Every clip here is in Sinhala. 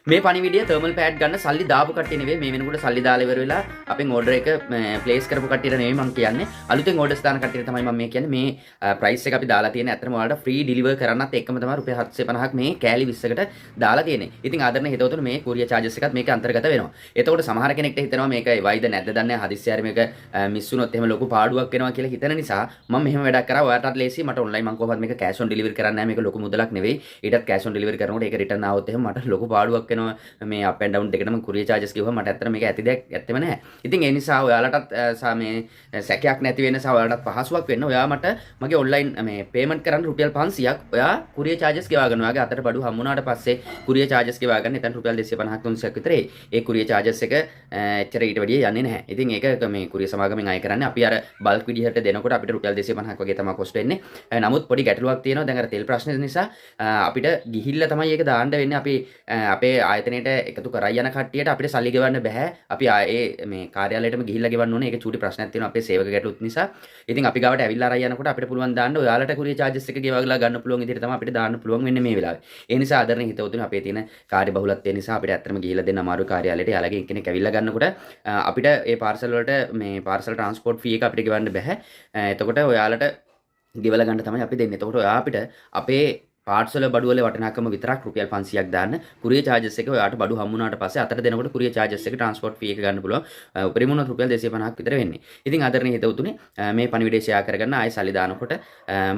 මේ පණිවිඩය තර්මල් පෑඩ් ගන්න සල්ලි දාපු කට්ටිය නෙවෙයි මේ වෙනකොට සල්ලි දාලා ඉවර වෙලා අපෙන් ඕඩර් එක ප්ලේස් කරපු කට්ටියට නෙවෙයි මම කියන්නේ අලුතෙන් ඕඩර්ස් දාන කට්ටියට තමයි මම මේ කියන්නේ මේ ප්‍රයිස් එක අපි දාලා තියෙන්නේ අතරම ඔයාලට ෆ්‍රී ඩිලිවර් කරන්නත් එක්කම තමයි රුපියල් 750ක් මේ කෑලි 20කට දාලා තියෙන්නේ. ඉතින් ආදරණ හිතවතුන් මේ කුරියර් charges එකත් මේක අන්තර්ගත වෙනවා. එතකොට සමහර කෙනෙක්ට හිතෙනවා මේක වයිද නැද්ද දන්නේ නැහැ හදිස්සිය හරි මේක මිස් වුණොත් එහෙම ලොකු පාඩුවක් වෙනවා කියලා හිතන නිසා මම මෙහෙම වැඩක් කරා ඔයාලටත් ලේසි මට ඔන්ලයින් මම කොහොමද මේක කෑෂ් ඔන් ඩිලිවරි කරන්නේ නැහැ මේක ලොකු මුදලක් නෙවෙයි. ඊටත් කෑෂ් ඔන් ඩිලිවරි කරනකොට ඒක රිටර්න් ආවොත් එහෙම මට ලොකු පාඩුවක් වෙනවා. මේ අප් ඇන්ඩ් ඩවුන් දෙකටම කුරියර් charges කිව්වම මට ඇත්තට මේක ඇති දෙයක් ඇත්තෙම නැහැ. ඉතින් ඒ නිසා ඔයාලටත් මේ සැකයක් නැති වෙන නිසා ඔයාලටත් පහසුවක් වෙන්න ඔයා මට මගේ ඔන්ලයින් මේ පේමන්ට් කරන්න රුපියල් 500ක් ඔයා කුරියර් charges ගෙවා ගන්න. ඔයාගේ අතට බඩු හම්බුනාට පස්සේ කුරියර් charges ගෙවා ගන්න. එතන රුපියල් 250ක් 300ක් විතර ඒ කුරියර් charges එක එච්චර ඊට වැඩිය යන්නේ නැහැ. ඉතින් ඒක මේ කුරියර් සමාගමෙන් අය කරන්නේ අපි අර බල්ක් විදිහට දෙනකොට අපිට රුපියල් 250ක් වගේ තමයි කොස්ට් වෙන්නේ. නමුත් පොඩි ගැටලුවක් තියෙනවා. දැන් අර තෙල් ප්‍රශ්නේ නිසා අපිට ගිහිල්ලා තමයි ඒක දාන්න වෙන්නේ. අපි අපේ ආයතනයේට එකතු කරයි යන කට්ටියට අපිට සල්ලි ගෙවන්න බෑ. අපි ඒ මේ කාර්යාලයටම ගිහිල්ලා ගෙවන්න ඕනේ. ඒක චූටි ප්‍රශ්නයක් තියෙනවා අපේ සේවක ගැටලුත් නිසා. ඉතින් අපි ගාවට ඇවිල්ලා අරයි යනකොට අපිට පුළුවන් දාන්න ඔයාලට කුරියර් charges එක ගෙවලා ගන්න පුළුවන් විදිහට තමයි අපිට දාන්න පුළුවන් වෙන්නේ මේ වෙලාවේ. ඒ නිසා ආදරණීය හිතවතුනි අපේ තියෙන කාර්ය බහුලත්වය නිසා අපිට ඇත්තටම ගිහිල්ලා දෙන්න අමාරු කාර්යාලයට යාළගේ කෙනෙක් ඇවිල්ලා ගන්නකොට අපිට ඒ පාර්සල් වලට මේ පාර්සල් ට්‍රාන්ස්පෝර්ට් ෆී එක අපිට ගෙවන්න බෑ. එතකොට ඔයාලට ගෙවලා ගන්න තමයි අපි දෙන්නේ. එතකොට ඔයා අපිට අපේ පාර්සල් බඩුවල වටිනාකම විතරක් රුපියල් 500ක් දාන්න කුරියර් charges එක ඔයාට බඩු හම්බුනාට පස්සේ අතට දෙනකොට කුරියර් charges එක ට්‍රාන්ස්පෝර්ට් ෆී එක ගන්න පුළුවන්. උපරිම උනත් රුපියල් 250ක් විතර වෙන්නේ. ඉතින් ආදරණීය හිතවතුනි මේ පණිවිඩය ෂෙයා කරගන්න ආයෙ සල්ලි දානකොට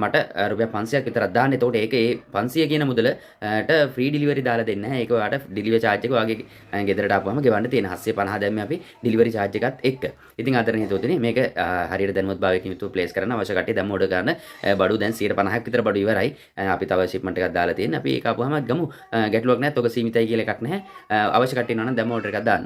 මට රුපියල් 500ක් විතරක් දාන්න. එතකොට ඒක ඒ 500 කියන මුදලට ෆ්‍රී ඩිලිවරි දාලා දෙන්නේ නැහැ. ඒක ඔයාට ඩිලිවරි charge එක ඔයාගේ ගෙදරට ආපුවම ගෙවන්න තියෙන 750 දැම්මේ අපි ඩිලිවරි charge එකත් එක්ක. ඉතින් ආදරණීය හිතවතුනි මේක හරියට දැනුවත් භාවයකින් යුතුව ප්ලේස් කරන්න අවශ්‍ය කට්ටිය දැන් ඕඩර් ගන්න බඩු දැන් 150ක් විතර බඩු ඉවරයි. අපි තව ෂිප්මන්ට් එකක් දාලා තියෙනවා. අපි ඒක ආපුවාම ගමු ගැටලුවක් නැහැ. තොග සීමිතයි කියලා එකක් නැහැ. අවශ්‍ය කට්ටිය ඉන්නවා නම් දැන් ඕඩර් එකක් දාන්න.